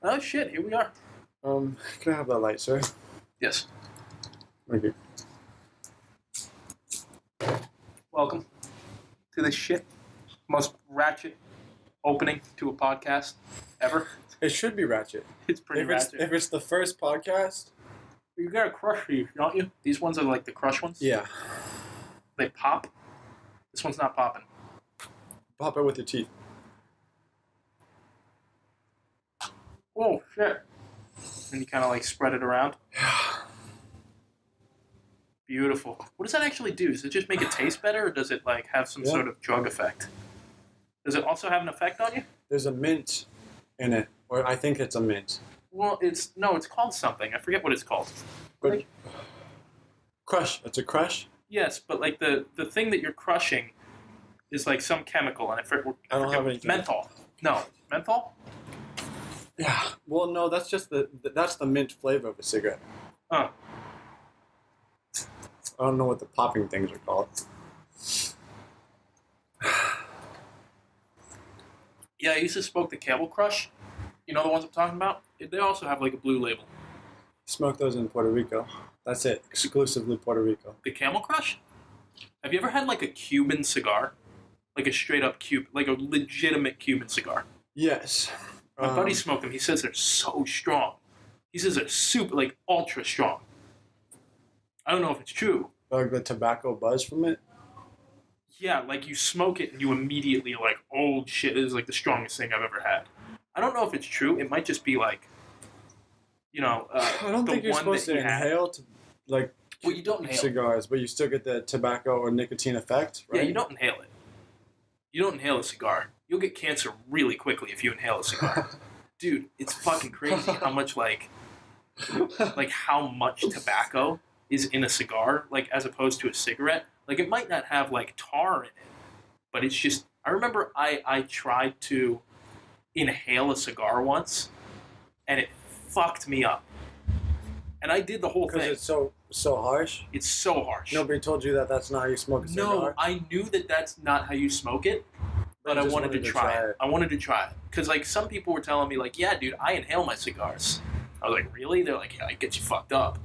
Oh shit, here we are. Can I have that light, sir? Yes. Thank you. Welcome to this shit. Most ratchet opening to a podcast ever. It should be ratchet. It's pretty ratchet. If it's the first podcast. You gotta crush these, don't you? These ones are like the crush ones? Yeah. They pop. This one's not popping. Pop it with your teeth. Oh shit. And you kind of like spread it around. Beautiful. What does that actually do? Does it just make it taste better, or does it like have some sort of drug effect? Does it also have an effect on you? There's a mint in it, or I think it's a mint. Well, it's called something. I forget what it's called. But crush. It's a crush. Yes, but like the thing that you're crushing is like some chemical, and I don't have anything. Menthol. No, menthol. Yeah. Well, no, that's just that's the mint flavor of a cigarette. Huh. I don't know what the popping things are called. Yeah, I used to smoke the Camel Crush. You know the ones I'm talking about? They also have like a blue label. Smoke those in Puerto Rico. That's it. Exclusively Puerto Rico. The Camel Crush? Have you ever had like a Cuban cigar? Like a straight up Cuban, like a legitimate Cuban cigar? Yes. My buddy smoked them. He says they're so strong. He says they're super, like ultra strong. I don't know if it's true. Like the tobacco buzz from it? Yeah, like you smoke it and you immediately like, oh shit, this is like the strongest thing I've ever had. I don't know if it's true. It might just be like, I don't think you're supposed to inhale to, like, well, you don't inhale cigars, but you still get the tobacco or nicotine effect, right? Yeah, you don't inhale it. You don't inhale a cigar. You'll get cancer really quickly if you inhale a cigar. Dude, it's fucking crazy how much like how much tobacco is in a cigar, like as opposed to a cigarette. Like it might not have like tar in it, but it's just. I remember I tried to inhale a cigar once, and it fucked me up. And I did the whole thing. Because it's so harsh? It's so harsh. Nobody told you that that's not how you smoke a cigar? No, I knew that that's not how you smoke it, but I wanted to try it. I wanted to try it. Because like some people were telling me like, yeah, dude, I inhale my cigars. I was like, really? They're like, yeah, it gets you fucked up.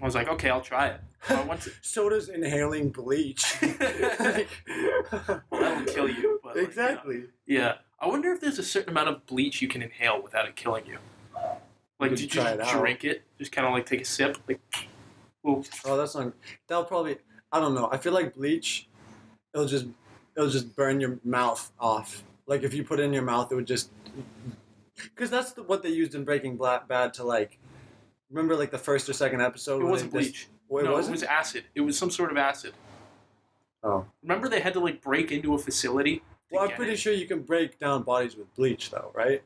I was like, okay, I'll try it. So I went to... So does inhaling bleach. Well, that'll kill you. But, exactly. Like, yeah. I wonder if there's a certain amount of bleach you can inhale without it killing you. Like, did you just drink it? Just kind of like take a sip? Like, ooh. Oh, that's not... That'll probably... I don't know. I feel like bleach, it'll just burn your mouth off. Like, if you put it in your mouth, it would just... Because that's what they used in Breaking Bad to, like... Remember, like, the first or second episode? It wasn't bleach. Well, no, it was acid. It was some sort of acid. Oh. Remember they had to, like, break into a facility? Well, I'm pretty sure you can break down bodies with bleach, though, right?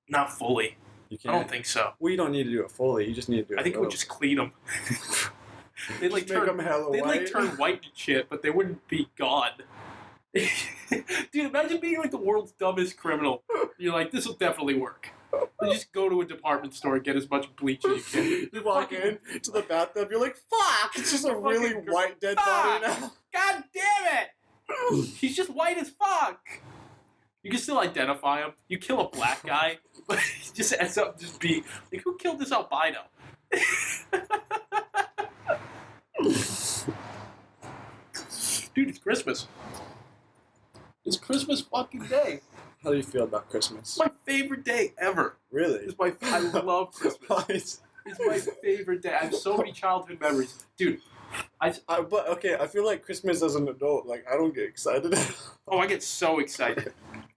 Not fully. You can't? I don't think so. Well, you don't need to do it fully. You just need to do it. I think it would just clean them. They'd, like, make them hella white. Like, turn white and shit, but they wouldn't be God. Dude, imagine being, like, the world's dumbest criminal. You're like, this will definitely work. You just go to a department store and get as much bleach as you can. You walk in to the bathtub, you're like, fuck! It's just a really white dead body now. God damn it! He's just white as fuck! You can still identify him. You kill a black guy, but he just ends up just being... Like, who killed this albino? Dude, it's Christmas. It's Christmas fucking day. How do you feel about Christmas? It's my favorite day ever. Really? I love Christmas. It's my favorite day. I have so many childhood memories. Dude, but okay, I feel like Christmas as an adult, like, I don't get excited. Oh, I get so excited.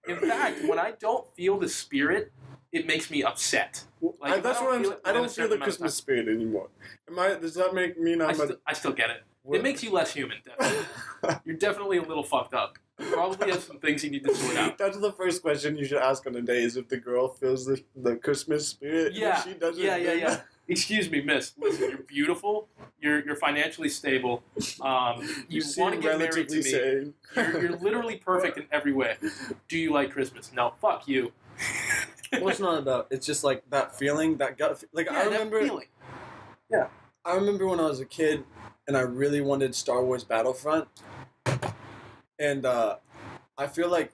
In fact, when I don't feel the spirit, it makes me upset. Like, that's what I don't feel the Christmas spirit anymore. Does that mean I still get it. It makes you less human, definitely. You're definitely a little fucked up. You probably have some things you need to sort out. That's the first question you should ask on a date, is if the girl feels the Christmas spirit. Yeah. If she doesn't. Yeah. Excuse me, miss. Listen, you're beautiful. You're financially stable. You want to get married to me. Sane. You're literally perfect in every way. Do you like Christmas? No, fuck you. Well, it's not about. It's just like that feeling, that gut. Like, yeah, I remember. That feeling. Yeah, I remember when I was a kid, and I really wanted Star Wars Battlefront, and I feel like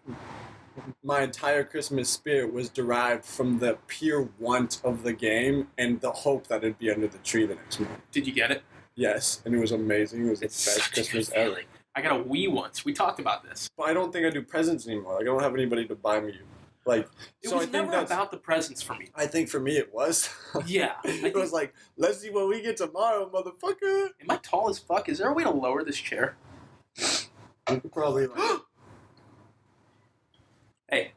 my entire Christmas spirit was derived from the pure want of the game and the hope that it'd be under the tree the next morning. Did you get it? Yes, and it was amazing. It was the It's best such a Christmas good ever. feeling. I got a Wii once. We talked about this. But I don't think I do presents anymore. Like, I don't have anybody to buy me. Like, It so was I think never that's. about the presents for me. I think for me it was. Yeah. It was like, let's see what we get tomorrow, motherfucker. Am I tall as fuck? Is there a way to lower this chair? You could probably like. Hey.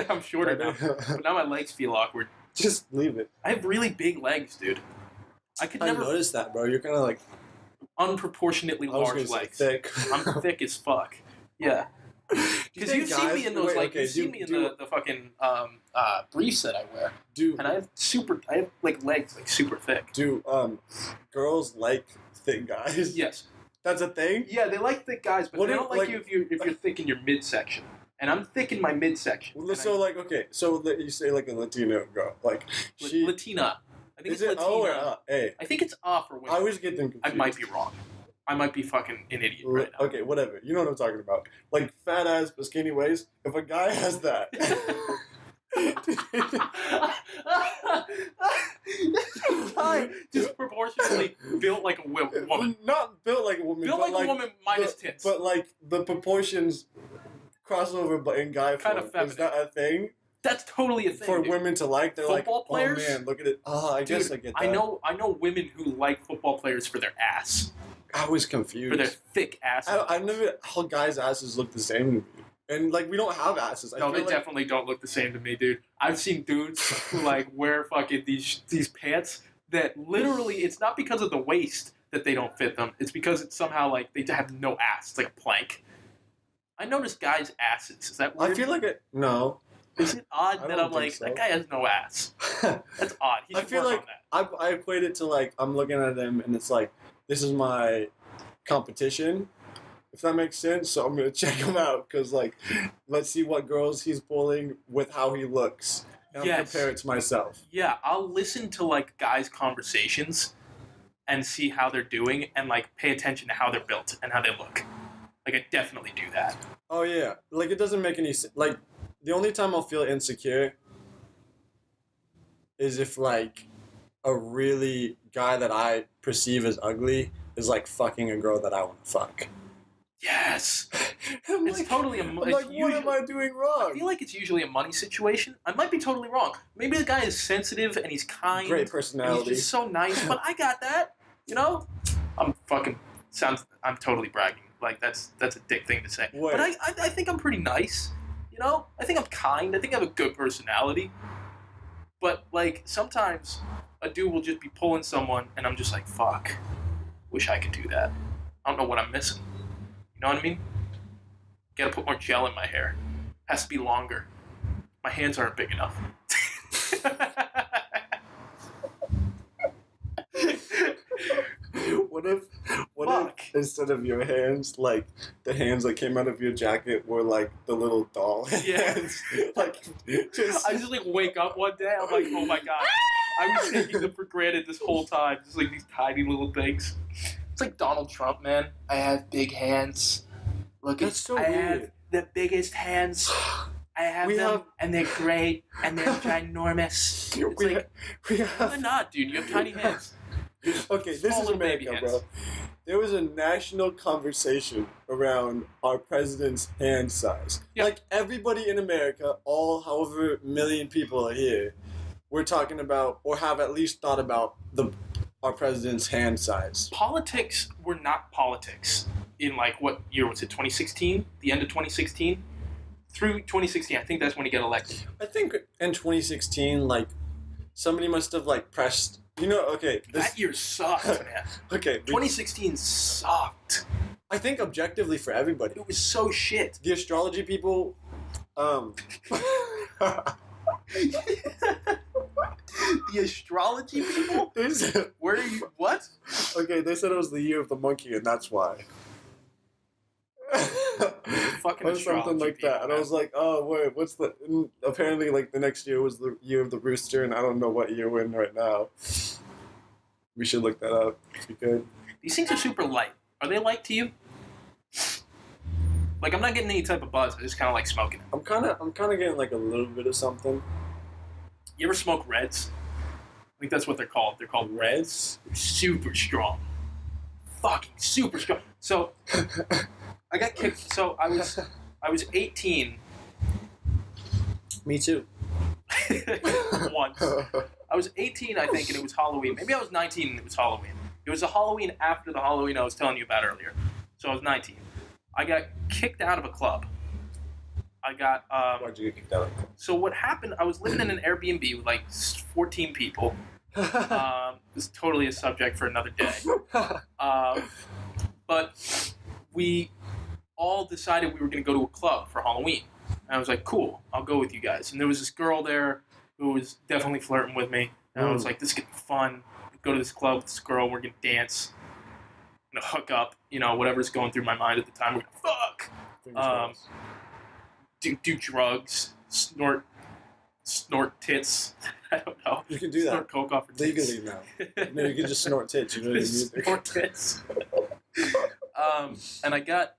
I'm shorter now. But now my legs feel awkward. Just leave it. I have really big legs, dude. I could I never noticed that, bro. You're kind of like. unproportionately I was large gonna say legs. thick. I'm thick as fuck. Yeah. Because think you've seen me guys- in those, wait, like, okay, you've seen do- me in do- the fucking briefs that I wear. Do And I have, like, legs, like, super thick. do girls like thick guys? Yes. That's a thing. Yeah, they like thick guys, but What they if, don't like like- you if you're thick in your midsection. And I'm thick in my midsection. Well, so like okay, so you say like a Latino girl, like she Latina. I think is it's it Latina. O or A? I think it's for women. I always get them confused. I might be wrong. I might be fucking an idiot right now. Okay, whatever. You know what I'm talking about. Like fat ass but skinny waist. If a guy has that, Guy disproportionately built like a woman. not built like a woman, Built but like a woman minus the- tits. But like the proportions crossover, but in guy Kinda form. Is feminine. that a thing That's totally a thing. for dude. women to like? They're Football like, players? oh man, look at it. Oh, I guess Dude, I get that. I know women who like football players for their ass, I was confused. for their thick asses. I never how guys' asses look the same to me. And like we don't have asses. I No, feel they like, definitely don't look the same to me, dude. I've seen dudes who like wear fucking these pants that literally it's not because of the waist that they don't fit them. It's because it's somehow like they have no ass. It's like a plank. I noticed guys' asses. Is that weird? I feel like it. No, Is it odd I that don't I'm like think so. that guy has no ass? That's odd. He I should feel work like on that. I equate it to like I'm looking at him and it's like this is my competition, if that makes sense. So I'm gonna check him out because like let's see what girls he's pulling with how he looks and Yes. compare it to myself. Yeah, I'll listen to like guys' conversations and see how they're doing and like pay attention to how they're built and how they look. Like I definitely do that. Oh yeah, like it doesn't make any sense. Like the only time I'll feel insecure is if like a really guy that I perceive as ugly is like fucking a girl that I want to fuck. Yes. I'm It's like, totally a I'm it's like, what usually, am I doing I wrong? feel like it's usually a money situation. I might be totally wrong. Maybe the guy is sensitive and he's kind. Great And he's personality. just so nice, but I got that. You know? I'm totally bragging. Like that's a dick thing to say. Wait. But I think I'm pretty nice. You know? I think I'm kind. I think I have a good personality. But like sometimes a dude will just be pulling someone and I'm just like, fuck. Wish I could do that. I don't know what I'm missing. You know what I mean? Gotta put more gel in my hair. Has to be longer. My hands aren't big enough. What Fuck. if instead of your hands, like the hands that came out of your jacket were like the little doll Yeah. hands? Like just I just like wake up one day, I'm like, oh my god. I was taking them for granted this whole time. Just like these tiny little things. It's like Donald Trump, man. I have big hands. Look, That's so I have weird. the biggest hands. I have We them, have- and they're great, and they're ginormous. It's we, like, we no, have they're not, dude. You have tiny hands. okay, this Small is little baby America, hands. bro. There was a national conversation around our president's hand size. Yeah. Like everybody in America, all however million people are here, we're talking about or have at least thought about our president's hand size. Politics were not politics in like what year was it? 2016? The end of 2016? Through 2016, I think that's when he got elected. I think in 2016, like somebody must have like pressed. You know, okay, That year sucked, man. okay. 2016 sucked. I think objectively for everybody, It was so shit. the astrology people, The astrology people? they said, Where are you? What? okay, they said it was the year of the monkey, and that's why. Fucking Or something astrology like people, that, and I man. was like, "Oh, wait, what's the?" And apparently, like the next year was the year of the rooster, and I don't know what year we're in right now. We should look that up if we could. These things are super light. Are they light to you? Like, I'm not getting any type of buzz. I just kind of like smoking it. I'm kind of getting like a little bit of something. You ever smoke Reds? I think that's what they're called. They're called Reds. They're super strong. Fucking super strong. So, I got kicked. So, I was 18. Me too. Once. I was 18, I think, and it was Halloween. Maybe I was 19 and it was Halloween. It was a Halloween after the Halloween I was telling you about earlier. So I was 19. I got kicked out of a club. I got... Why'd you get kicked out of a club? So what happened, I was living in an Airbnb with like 14 people. It's totally a subject for another day. But we all decided we were going to go to a club for Halloween. And I was like, cool, I'll go with you guys. And there was this girl there who was definitely flirting with me. And I was like, this is going to be fun. Go to this club with this girl, we're going to dance. We're going to hook up, whatever's going through my mind at the time. We're going to fuck. Do drugs, snort tits. I don't know. You can do snort that. Coke off her tits. Legally now. No, you can just snort tits. You don't need music. Snort tits. And I got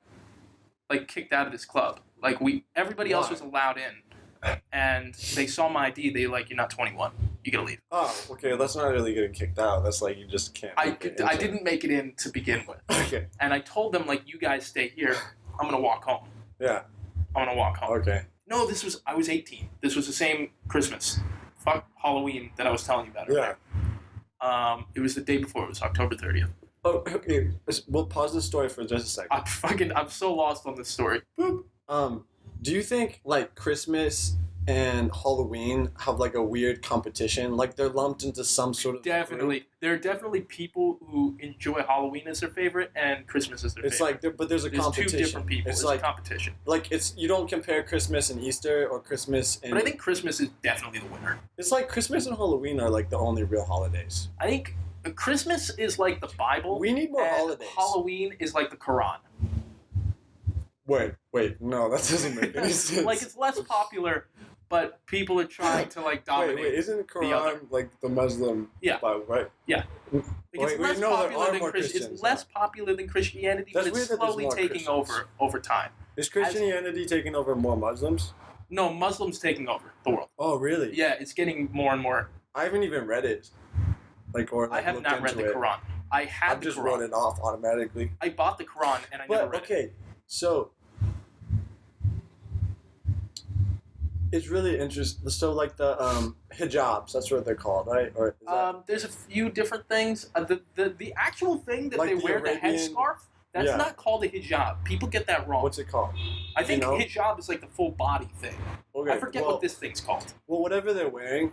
kicked out of this club. Everybody else was allowed in, and they saw my ID. They you're not 21. You gotta leave. Oh, okay. That's not really getting kicked out. That's you just can't. I didn't make it in to begin with. Okay. And I told them you guys stay here. I'm gonna walk home. Yeah. I'm gonna walk home. Okay. No, I was 18. This was the same Christmas. Fuck Halloween that I was telling you about. Yeah. It was the day before. It was October 30th. Oh, okay. We'll pause the story for just a second. I'm so lost on this story. Boop. Do you think Christmas and Halloween have a weird competition? They're lumped into some sort of definitely group? There are definitely people who enjoy Halloween as their favorite and Christmas as their favorite. But there's a competition. Two different people. It's a competition. You don't compare Christmas and Easter or Christmas and. But I think Christmas is definitely the winner. It's Christmas and Halloween are the only real holidays. I think Christmas is the Bible. We need more holidays. Halloween is the Quran. Wait, no, that doesn't make any sense. It's less popular, but people are trying to dominate. Wait, isn't Quran the Muslim Bible, right? Yeah. It's less popular than It's less popular than Christianity, but it's slowly taking over time. Is Christianity taking over more Muslims? No, Muslims taking over the world. Oh, really? Yeah, it's getting more and more. I haven't even read it. I have not read the Quran. I have the Quran. I just wrote it off automatically. I bought the Quran and I never read it. Okay, so it's really interesting. So the hijabs, that's what they're called, right? Or is that... There's a few different things. The actual thing that they wear, Arabian... the headscarf, that's not called a hijab. People get that wrong. What's it called? I think hijab is the full body thing. Okay, I forget what this thing's called. Well, whatever they're wearing,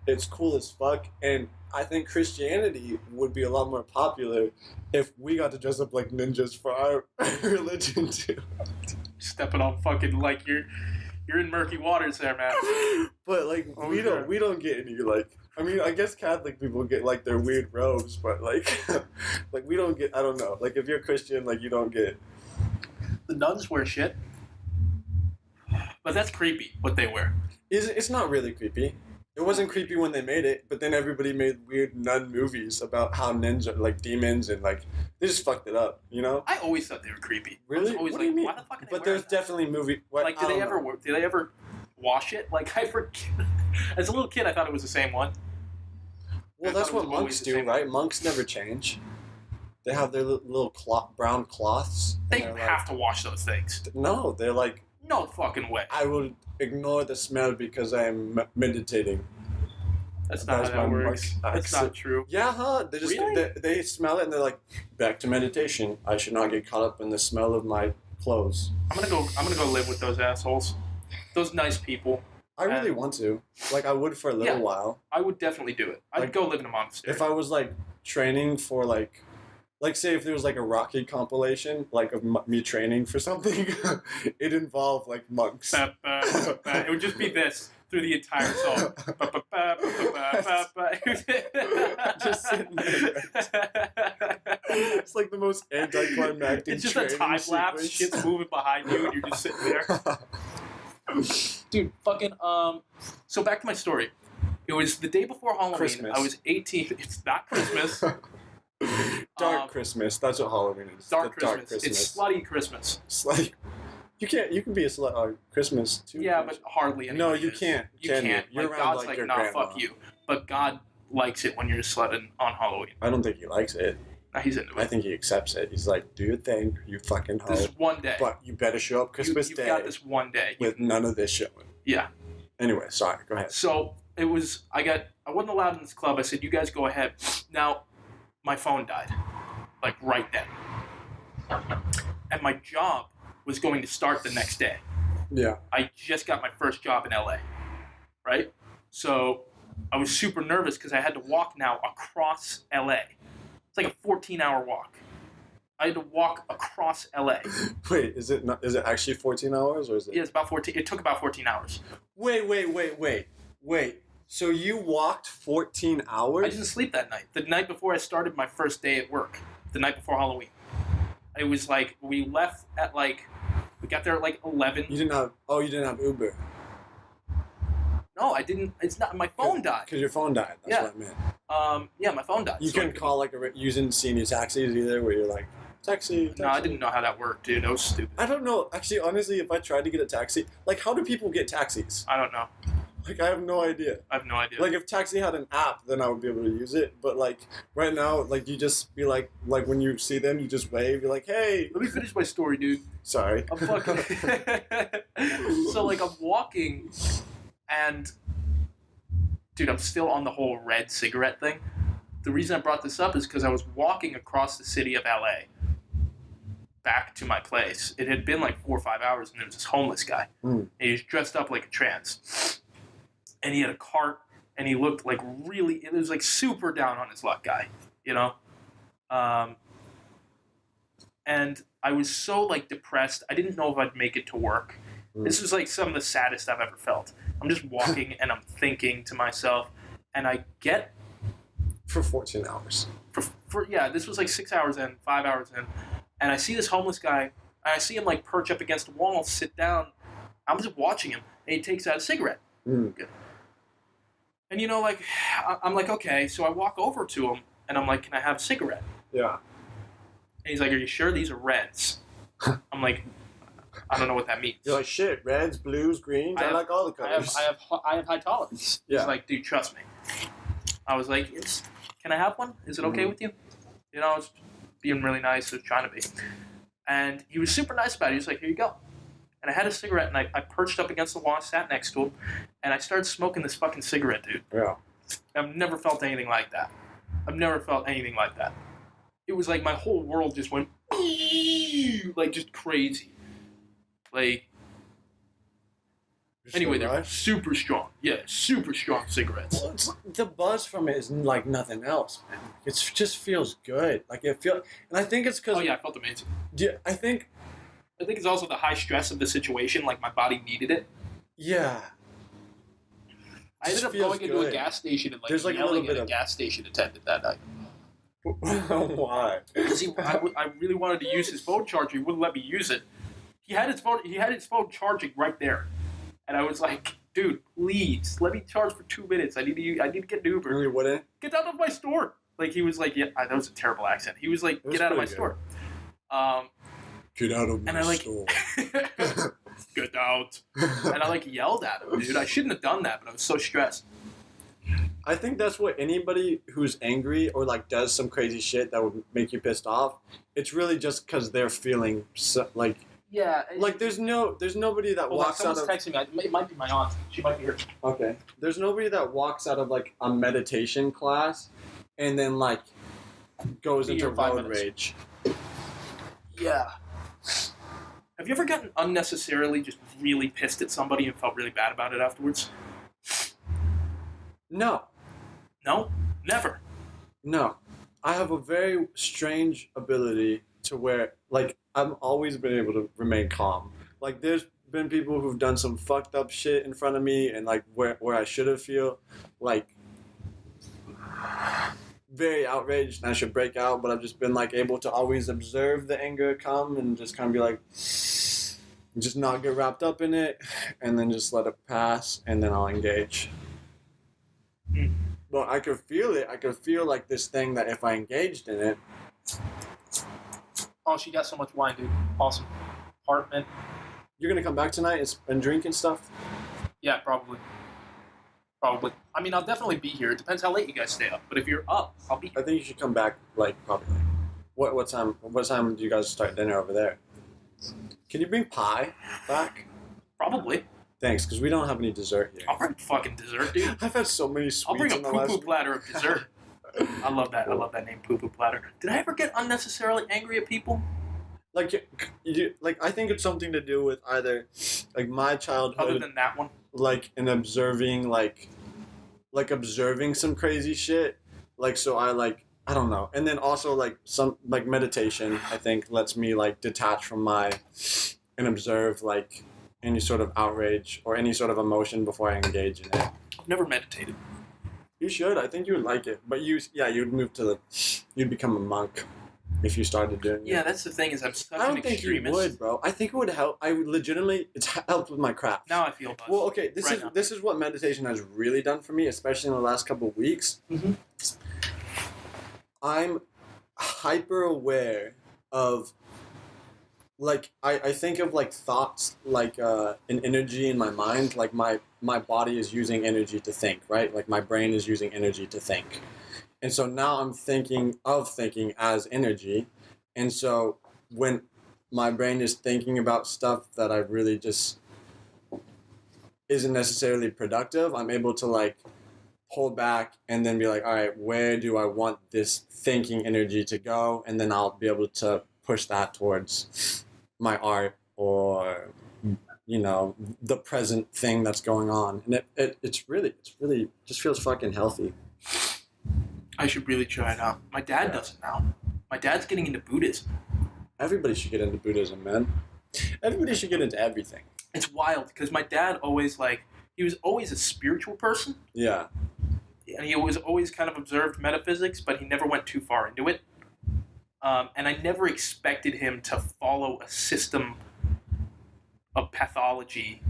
it's cool as fuck, and I think Christianity would be a lot more popular if we got to dress up like ninjas for our religion too. Stepping on fucking you're in murky waters there, man. But we don't get any I mean, I guess Catholic people get their weird robes, but we don't get. I don't know. If you're Christian, you don't get. The nuns wear shit, but that's creepy. What they wear. It's not really creepy. It wasn't creepy when they made it, but then everybody made weird nun movies about how nuns are demons and they just fucked it up, I always thought they were creepy. Really? I was always what do you mean? Why the fuck are they But there's definitely movie. Do they ever wash it? I forget. As a little kid, I thought it was the same one. Well, that's what monks do, right? Monks never change. They have their little brown cloths. They have to wash those things. No, they're no fucking way. I will ignore the smell because I am meditating. That's not how that works. That's not true. Yeah, huh? They just they smell it and they're back to meditation. I should not get caught up in the smell of my clothes. I'm gonna go live with those assholes. Those nice people. I really want to. I would for a little while. I would definitely do it. I'd go live in a monastery. If I was training for say if there was a Rocky compilation of me training for something, it involved monks. It would just be this through the entire song. Just sitting there. It's the most anticlimactic. It's just a time lapse. Shit's moving behind you, and you're just sitting there. Dude, fucking So back to my story. It was the day before Halloween. Christmas. I was 18. It's not Christmas. Dark Christmas. That's what Halloween is. Dark The Christmas. It's slutty Christmas. Slutty. You can be a slut on Christmas too. Yeah, but hardly anybody No, you is. can't. You can't. You're like, around God's like like, your nah, grandma. fuck you. But God likes it when you're a slut on Halloween. I don't think he likes it. Nah, he's into it. I think he accepts it. He's like, do your thing, you fucking hoe. This is one day. But you better show up Christmas You've Day got this one day. with none of this showing. Yeah. Anyway, sorry. Go ahead. So it was. I wasn't allowed in this club. I said, "You guys go ahead." Now, my phone died, like right then, and my job was going to start the next day. Yeah. I just got my first job in LA, right? So I was super nervous because I had to walk now across LA. It's like a 14-hour walk. I had to walk across LA. Wait, is it actually 14 hours or is it? Yeah, it's about 14. It took about 14 hours. Wait. So you walked 14 hours? I didn't sleep that night. The night before I started my first day at work. The night before Halloween. It was like, we left at like, we got there at like 11. You didn't have Uber. No, I didn't. It's not, my phone died. Because your phone died. That's what I meant. Yeah, my phone died. You so couldn't call you didn't see any taxis either where you're like, taxi. No, I didn't know how that worked, dude. That was stupid. I don't know. Actually, honestly, if I tried to get a taxi, like, how do people get taxis? I don't know. Like, I have no idea. I have no idea. Like, if Taxi had an app, then I would be able to use it. But, like, right now, like, you just be like when you see them, you just wave. You're like, hey. Let me finish my story, dude. Sorry. I'm fucking... So, like, I'm walking, and... Dude, I'm still on the whole red cigarette thing. The reason I brought this up is because I was walking across the city of LA back to my place. It had been like 4 or 5 hours, and there was this homeless guy. And he was dressed up like a trans. And he had a cart, and he looked like really, it was like super down on his luck guy, you know? And I was so like depressed. I didn't know if I'd make it to work. This was like some of the saddest I've ever felt. I'm just walking and I'm thinking to myself, and I get... For 14 hours. Yeah, this was like 6 hours in, 5 hours in, and I see this homeless guy, and I see him like perch up against a wall, sit down. I'm just watching him, and he takes out a cigarette. And you know, like, I'm like, okay, so I walk over to him, and I'm like, can I have a cigarette? Yeah. And he's like, are you sure these are reds? I'm like, I don't know what that means. You're like, shit, reds, blues, greens, I like all the colors. I have high tolerance. Yeah. He's like, dude, trust me. I was like, can I have one? Is it okay with you? You know, I was being really nice, I was trying to be. And he was super nice about it. He was like, here you go. And I had a cigarette, and I perched up against the wall, sat next to him, and I started smoking this fucking cigarette, dude. Yeah. I've never felt anything like that. It was like my whole world just went, like, just crazy. Like, anyway, they're super strong. Yeah, super strong cigarettes. Well, the buzz from it is like nothing else, man. It just feels good. Like, and I think it's because... Oh, yeah, I felt amazing. Yeah, I think it's also the high stress of the situation. Like, my body needed it. Yeah. I ended up going into a gas station and, like, There's like yelling at a gas station attendant that night. Why? Because I really wanted to use his phone charger. He wouldn't let me use it. He had his phone charging right there. And I was like, dude, please, let me charge for 2 minutes. I need to get an Uber. Really wouldn't? Get out of my store. Like, he was like, yeah, that was a terrible accent. He was like, get out of my store. Get out of my store. Get out. And I, like, yelled at him, dude. I shouldn't have done that, but I was so stressed. I think that's what anybody who's angry or, like, does some crazy shit that would make you pissed off, it's really just because they're feeling, like... Yeah. Like, there's nobody that walks out of... Someone's texting me. It might be my aunt. She might be here. Okay. There's nobody that walks out of, like, a meditation class and then, like, goes into road rage. Yeah. Have you ever gotten unnecessarily just really pissed at somebody and felt really bad about it afterwards? No. No? Never? No. I have a very strange ability to where, like, I've always been able to remain calm. Like, there's been people who've done some fucked up shit in front of me and, like, where I should have feel, like, very outraged and I should break out, but I've just been, like, able to always observe the anger come and just kind of be like, just not get wrapped up in it and then just let it pass and then I'll engage. But I could feel it. I could feel, like, this thing that if I engaged in it Oh, she got so much wine, dude. Awesome. Apartment. You're gonna come back tonight and drink and stuff? Yeah, probably. Probably. I mean, I'll definitely be here. It depends how late you guys stay up. But if you're up, I'll be I here. think you should come back, like, probably. What time do you guys start dinner over there? Can you bring pie back? Probably. Thanks, because we don't have any dessert here. I'll bring fucking dessert, dude. I've had so many sweets I'll bring a in the last poo-poo platter of dessert. I love that. I love that name, poo-poo platter. Did I ever get unnecessarily angry at people? Like, I think it's something to do with either, like, my childhood, Other than that one? like, in observing, like observing some crazy shit. Like, so I don't know. And then also, like, some, like, meditation, I think, lets me, like, detach from and observe, like, any sort of outrage or any sort of emotion before I engage in it. I've never meditated. You should. I think you would like it. But you'd move to you'd become a monk if you started doing it. Yeah, that's the thing is I'm such I don't an think extremist. you would, bro. I think it would help. I would legitimately, it's helped with my craft. Now I feel buzzed. Well, okay, Right now. this is what meditation has really done for me, especially in the last couple of weeks. Mm-hmm. I'm hyper aware of, like, I think of, like, thoughts, like, an energy in my mind. Like, my body is using energy to think, right? Like, my brain is using energy to think. And so now I'm thinking as energy. And so when my brain is thinking about stuff that I really just isn't necessarily productive, I'm able to, like, hold back and then be like, all right, where do I want this thinking energy to go? And then I'll be able to push that towards my art or, you know, the present thing that's going on. And it's really just feels fucking healthy. I should really try it out. My dad does it now. My dad's getting into Buddhism. Everybody should get into Buddhism, man. Everybody should get into everything. It's wild because my dad always, like, he was always a spiritual person. Yeah. And he was always kind of observed metaphysics, but he never went too far into it. And I never expected him to follow a system of pathology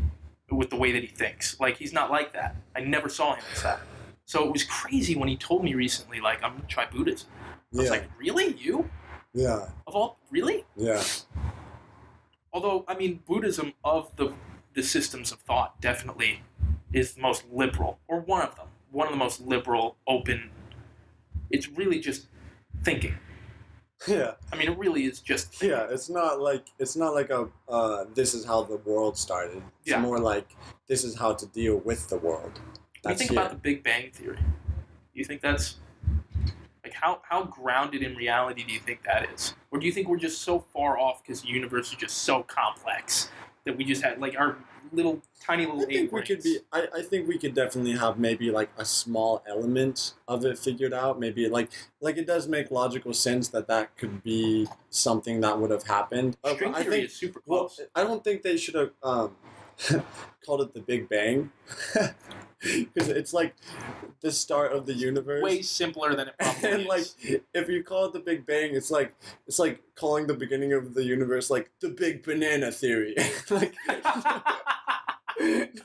with the way that he thinks. Like, he's not like that. I never saw him as that. So it was crazy when he told me recently, like, I'm going to try Buddhism. I was like, really? You? Yeah. Of all? Really? Yeah. Although, I mean, Buddhism of the systems of thought definitely is the most liberal, or one of them. One of the most liberal, open. It's really just thinking. Yeah. I mean, it really is just thinking. Yeah, it's not like a this is how the world started. It's Yeah. more like this is how to deal with the world. When you think about the Big Bang Theory, do you think that's, like, how grounded in reality do you think that is? Or do you think we're just so far off because the universe is just so complex that we just had, like, our little, tiny little I think we could be. I think we could definitely have maybe like a small element of it figured out. Maybe like it does make logical sense that could be something that would have happened. String I theory think, is super well, close. I don't think they should have called it the Big Bang because it's like the start of the universe. Way simpler than it probably And is. like, if you call it the Big Bang, it's like calling the beginning of the universe like the Big Banana Theory. Like,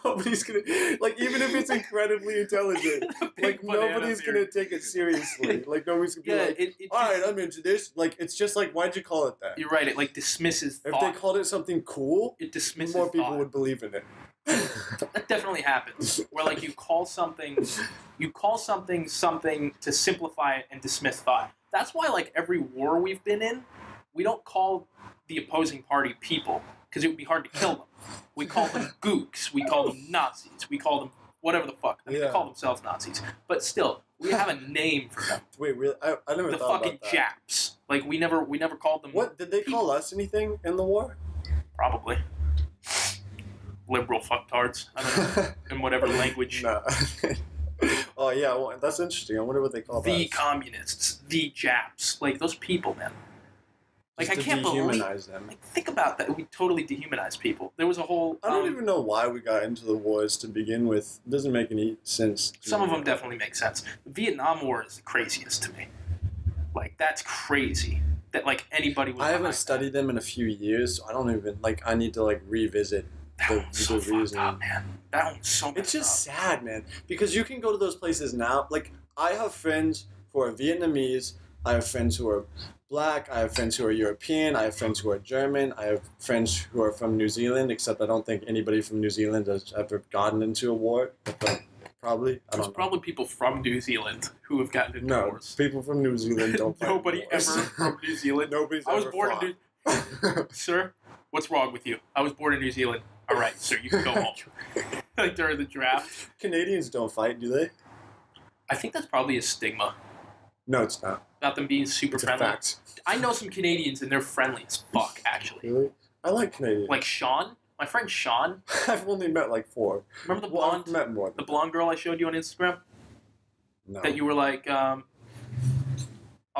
nobody's gonna, like, even if it's incredibly intelligent, like, nobody's gonna take it seriously. Like, nobody's gonna be like, it all right, just- I'm into this. Like, it's just like, why'd you call it that? You're right. It, like, dismisses If thought. they called it something cool, It dismisses more people thought. would believe in it. That definitely happens. Where, like, you call something something to simplify it and dismiss thought. That's why, like, every war we've been in, we don't call the opposing party people because it would be hard to kill them. We call them gooks. We call them Nazis. We call them whatever the fuck. I mean, Yeah. they call themselves Nazis, but still, we have a name for them. Wait, really? I never The thought fucking about that. Japs. Like, we never called them. What did they call us? Anything in the war? Probably liberal fucktards. I don't know. In whatever language. No. Oh yeah, well, that's interesting. I wonder what they call The us. communists, the Japs, like those people, man. Like, Just I to can't believe. dehumanize them. Like, think about that. We totally dehumanize people. There was a whole. I don't even know why we got into the wars to begin with. It doesn't make any sense. to Some of me. them definitely make sense. The Vietnam War is the craziest to me. Like, that's crazy. That, like, anybody was. I haven't behind studied them in a few years, so I don't even like. I need to like revisit that. That one's so the fucked reason. up, man. That one's so. It's messed just up. sad, man, because you can go to those places now. Like, I have friends who are Vietnamese. I have friends who are black. I have friends who are European. I have friends who are German. I have friends who are from New Zealand, except I don't think anybody from New Zealand has ever gotten into a war. But probably. I There's don't know. probably people from New Zealand who have gotten into No, wars. people from New Zealand don't fight Nobody wars. ever from New Zealand. Nobody's I was ever born fought. in New Sir, what's wrong with you? I was born in New Zealand. All right, sir, you can go home. Like during the draft. Canadians don't fight, do they? I think that's probably a stigma No, it's not. about them being super It's a friendly. fact. I know some Canadians and they're friendly as fuck, actually. Really? I like Canadians. Like Sean, my friend Sean. I've only met like 4. Remember the Well, blonde, I've met more. the blonde girl I showed you on Instagram? No. That you were like, I'll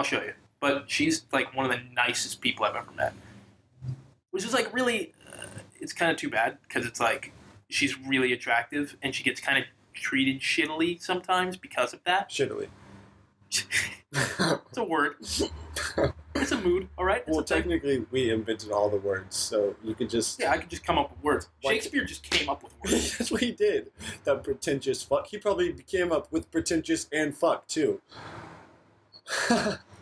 show you. But she's like one of the nicest people I've ever met. Which is like really, it's kind of too bad because it's like she's really attractive and she gets kind of treated shittily sometimes because of that. Shittily. It's a word. It's a mood, all right? It's Well, a thing. technically, we invented all the words, so you could just... Yeah, I could just come up with words. Like- Shakespeare just came up with words. That's what he did. That pretentious fuck. He probably came up with pretentious and fuck, too.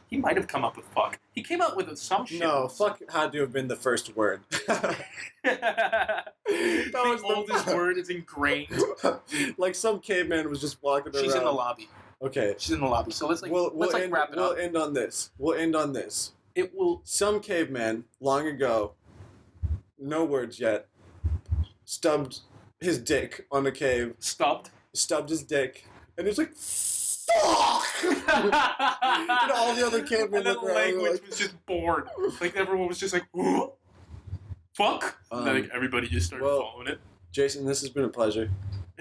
He might have come up with fuck. He came up with some shit. No, fuck had to have been the first word. The was the- oldest word is ingrained. Like some caveman was just walking around. She's in the lobby. Okay. She's in the lobby. So let's We'll wrap it we'll up. end on this. We'll end on this. It will. Some caveman, long ago, no words yet, stubbed his dick on a cave, Stubbed. stubbed his dick, and he was like, fuck! And all the other cavemen And the look around and language like, was just bored. Like everyone was just like, "Whoa, fuck!" And then like, everybody just started following it. Jason, this has been a pleasure.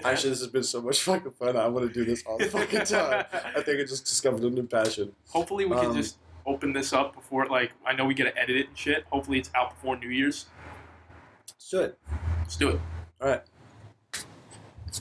Actually, this has been so much fucking fun. I want to do this all the fucking time. I think I just discovered a new passion. Hopefully we can just open this up before, like, I know we gotta edit it and shit. Hopefully it's out before New Year's. Let's do it. Let's do it. All right.